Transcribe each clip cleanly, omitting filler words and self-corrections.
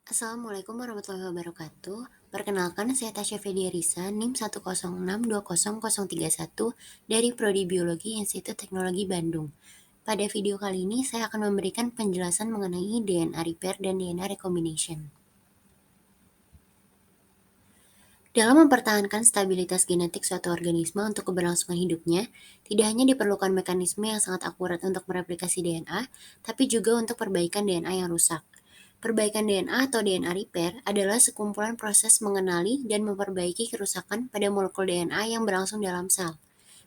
Assalamualaikum warahmatullahi wabarakatuh. Perkenalkan, saya Tasya Fediarisa, NIM 106200031 dari Prodi Biologi Institut Teknologi Bandung. Pada video kali ini, saya akan memberikan penjelasan mengenai DNA repair dan DNA recombination. Dalam mempertahankan stabilitas genetik suatu organisme untuk keberlangsungan hidupnya, tidak hanya diperlukan mekanisme yang sangat akurat untuk mereplikasi DNA, tapi juga untuk perbaikan DNA yang rusak. Perbaikan DNA atau DNA repair adalah sekumpulan proses mengenali dan memperbaiki kerusakan pada molekul DNA yang berlangsung dalam sel.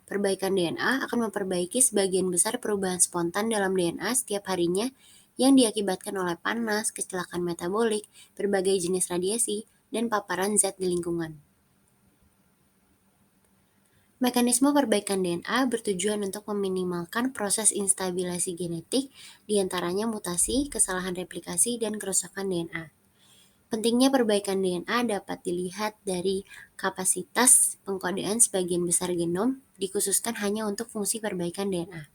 Perbaikan DNA akan memperbaiki sebagian besar perubahan spontan dalam DNA setiap harinya yang diakibatkan oleh panas, kecelakaan metabolik, berbagai jenis radiasi, dan paparan zat di lingkungan. Mekanisme perbaikan DNA bertujuan untuk meminimalkan proses instabilasi genetik, diantaranya mutasi, kesalahan replikasi, dan kerusakan DNA. Pentingnya perbaikan DNA dapat dilihat dari kapasitas pengkodean sebagian besar genom dikhususkan hanya untuk fungsi perbaikan DNA.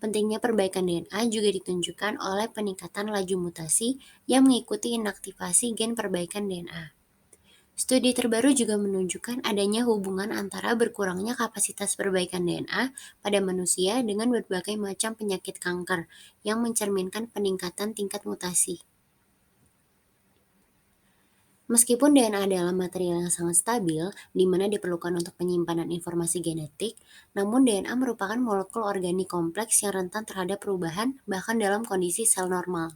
Pentingnya perbaikan DNA juga ditunjukkan oleh peningkatan laju mutasi yang mengikuti inaktivasi gen perbaikan DNA. Studi terbaru juga menunjukkan adanya hubungan antara berkurangnya kapasitas perbaikan DNA pada manusia dengan berbagai macam penyakit kanker yang mencerminkan peningkatan tingkat mutasi. Meskipun DNA adalah material yang sangat stabil, di mana diperlukan untuk penyimpanan informasi genetik, namun DNA merupakan molekul organik kompleks yang rentan terhadap perubahan bahkan dalam kondisi sel normal.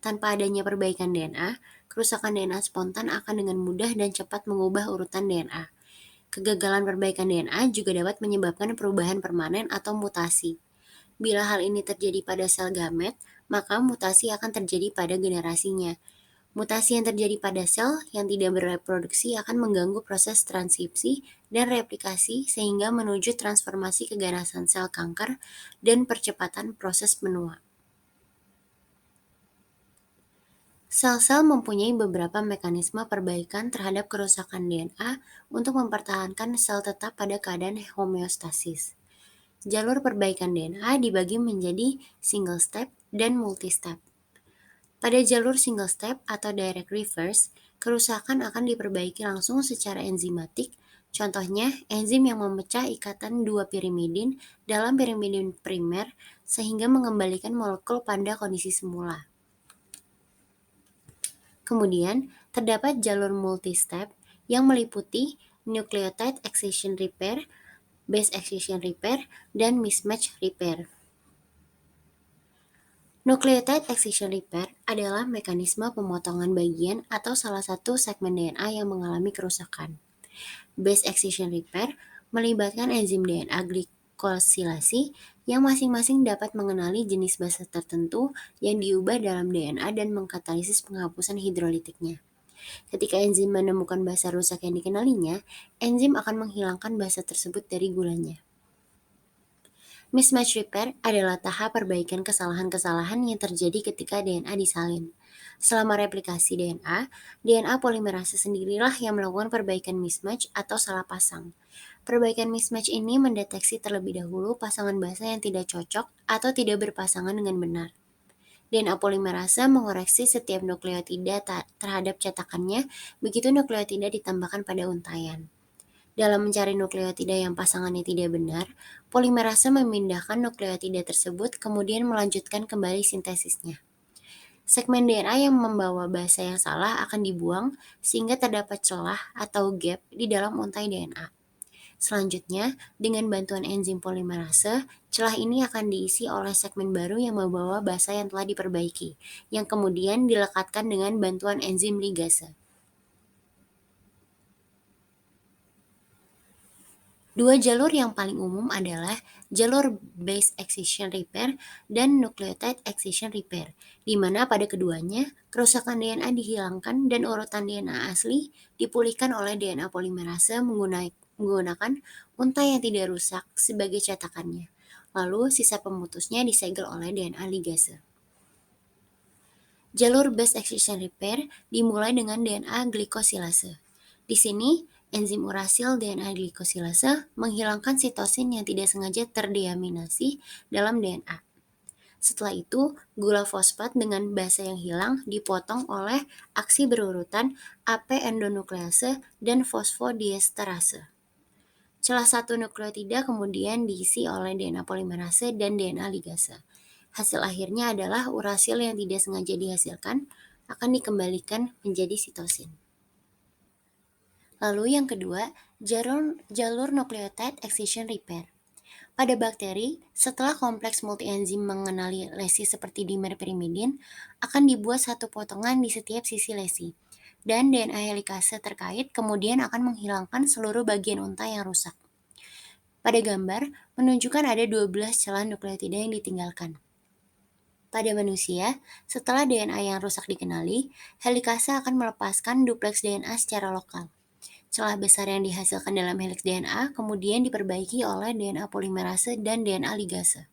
Tanpa adanya perbaikan DNA, kerusakan DNA spontan akan dengan mudah dan cepat mengubah urutan DNA. Kegagalan perbaikan DNA juga dapat menyebabkan perubahan permanen atau mutasi. Bila hal ini terjadi pada sel gamet, maka mutasi akan terjadi pada generasinya. Mutasi yang terjadi pada sel yang tidak bereproduksi akan mengganggu proses transkripsi dan replikasi sehingga menuju transformasi keganasan sel kanker dan percepatan proses menua. Sel-sel mempunyai beberapa mekanisme perbaikan terhadap kerusakan DNA untuk mempertahankan sel tetap pada keadaan homeostasis. Jalur perbaikan DNA dibagi menjadi single step dan multi step. Pada jalur single step atau direct reverse, kerusakan akan diperbaiki langsung secara enzimatik. Contohnya, enzim yang memecah ikatan dua pirimidin dalam pirimidin primer sehingga mengembalikan molekul pada kondisi semula. Kemudian, terdapat jalur multi-step yang meliputi nucleotide excision repair, base excision repair, dan mismatch repair. Nucleotide excision repair adalah mekanisme pemotongan bagian atau salah satu segmen DNA yang mengalami kerusakan. Base excision repair melibatkan enzim DNA glikosilasi yang masing-masing dapat mengenali jenis basa tertentu yang diubah dalam DNA dan mengkatalisis penghapusan hidrolitiknya. Ketika enzim menemukan basa rusak yang dikenalinya, enzim akan menghilangkan basa tersebut dari gulanya. Mismatch repair adalah tahap perbaikan kesalahan-kesalahan yang terjadi ketika DNA disalin. Selama replikasi DNA polimerase sendirilah yang melakukan perbaikan mismatch atau salah pasang. Perbaikan mismatch ini mendeteksi terlebih dahulu pasangan basa yang tidak cocok atau tidak berpasangan dengan benar. DNA polimerase mengoreksi setiap nukleotida terhadap cetakannya, begitu nukleotida ditambahkan pada untaian. Dalam mencari nukleotida yang pasangannya tidak benar, polimerase memindahkan nukleotida tersebut kemudian melanjutkan kembali sintesisnya. Segmen DNA yang membawa basa yang salah akan dibuang sehingga terdapat celah atau gap di dalam untai DNA. Selanjutnya, dengan bantuan enzim polimerase, celah ini akan diisi oleh segmen baru yang membawa basa yang telah diperbaiki, yang kemudian dilekatkan dengan bantuan enzim ligase. Dua jalur yang paling umum adalah jalur base excision repair dan nucleotide excision repair, di mana pada keduanya kerusakan DNA dihilangkan dan urutan DNA asli dipulihkan oleh DNA polimerase menggunakan untai yang tidak rusak sebagai cetakannya. Lalu sisa pemutusnya disegel oleh DNA ligase. Jalur base excision repair dimulai dengan DNA glikosilase. Di sini, enzim urasil DNA glikosilase menghilangkan sitosin yang tidak sengaja terdeaminasi dalam DNA. Setelah itu, gula fosfat dengan basa yang hilang dipotong oleh aksi berurutan AP endonuklease dan fosfodiesterase. Salah satu nukleotida kemudian diisi oleh DNA polimerase dan DNA ligase. Hasil akhirnya adalah urasil yang tidak sengaja dihasilkan akan dikembalikan menjadi sitosin. Lalu yang kedua, jalur nucleotide excision repair. Pada bakteri, setelah kompleks multienzim mengenali lesi seperti dimer pirimidin, akan dibuat satu potongan di setiap sisi lesi. Dan DNA helikase terkait kemudian akan menghilangkan seluruh bagian unta yang rusak. Pada gambar, menunjukkan ada 12 celah nukleotida yang ditinggalkan. Pada manusia, setelah DNA yang rusak dikenali, helikase akan melepaskan dupleks DNA secara lokal. Celah besar yang dihasilkan dalam heliks DNA kemudian diperbaiki oleh DNA polimerase dan DNA ligase.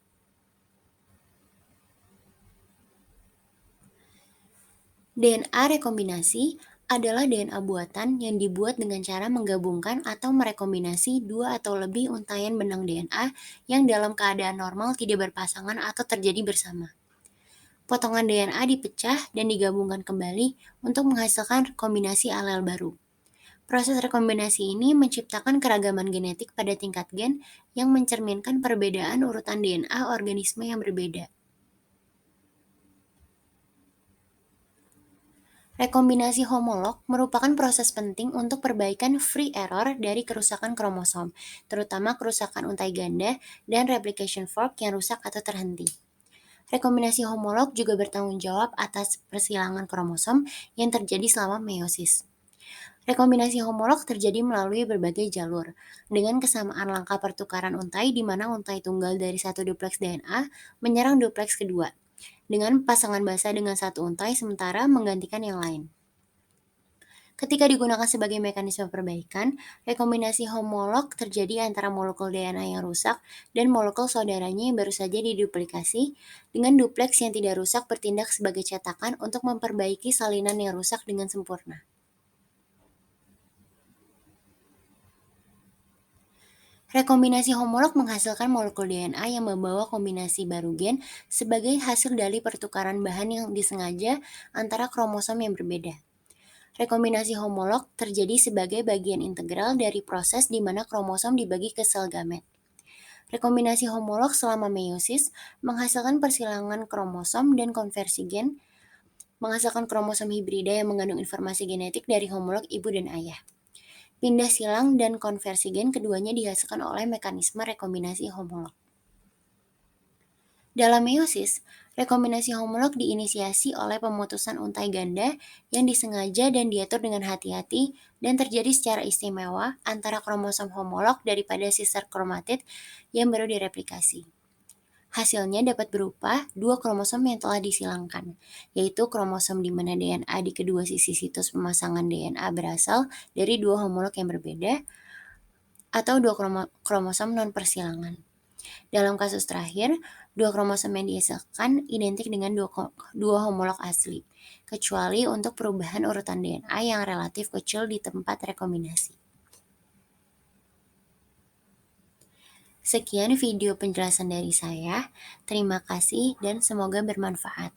DNA rekombinasi adalah DNA buatan yang dibuat dengan cara menggabungkan atau merekombinasi dua atau lebih untaian benang DNA yang dalam keadaan normal tidak berpasangan atau terjadi bersama. Potongan DNA dipecah dan digabungkan kembali untuk menghasilkan kombinasi alel baru. Proses rekombinasi ini menciptakan keragaman genetik pada tingkat gen yang mencerminkan perbedaan urutan DNA organisme yang berbeda. Rekombinasi homolog merupakan proses penting untuk perbaikan free error dari kerusakan kromosom, terutama kerusakan untai ganda dan replication fork yang rusak atau terhenti. Rekombinasi homolog juga bertanggung jawab atas persilangan kromosom yang terjadi selama meiosis. Rekombinasi homolog terjadi melalui berbagai jalur, dengan kesamaan langkah pertukaran untai di mana untai tunggal dari satu dupleks DNA menyerang dupleks kedua, dengan pasangan basa dengan satu untai sementara menggantikan yang lain. Ketika digunakan sebagai mekanisme perbaikan, rekombinasi homolog terjadi antara molekul DNA yang rusak dan molekul saudaranya yang baru saja diduplikasi, dengan dupleks yang tidak rusak bertindak sebagai cetakan untuk memperbaiki salinan yang rusak dengan sempurna. Rekombinasi homolog menghasilkan molekul DNA yang membawa kombinasi baru gen sebagai hasil dari pertukaran bahan yang disengaja antara kromosom yang berbeda. Rekombinasi homolog terjadi sebagai bagian integral dari proses di mana kromosom dibagi ke sel gamet. Rekombinasi homolog selama meiosis menghasilkan persilangan kromosom dan konversi gen, menghasilkan kromosom hibrida yang mengandung informasi genetik dari homolog ibu dan ayah. Pindah silang dan konversi gen keduanya dihasilkan oleh mekanisme rekombinasi homolog. Dalam meiosis, rekombinasi homolog diinisiasi oleh pemutusan untai ganda yang disengaja dan diatur dengan hati-hati dan terjadi secara istimewa antara kromosom homolog daripada sister kromatid yang baru direplikasi. Hasilnya dapat berupa dua kromosom yang telah disilangkan, yaitu kromosom di mana DNA di kedua sisi situs pemasangan DNA berasal dari dua homolog yang berbeda, atau dua kromosom non-persilangan. Dalam kasus terakhir, dua kromosom yang dihasilkan identik dengan dua homolog asli, kecuali untuk perubahan urutan DNA yang relatif kecil di tempat rekombinasi. Sekian video penjelasan dari saya. Terima kasih dan semoga bermanfaat.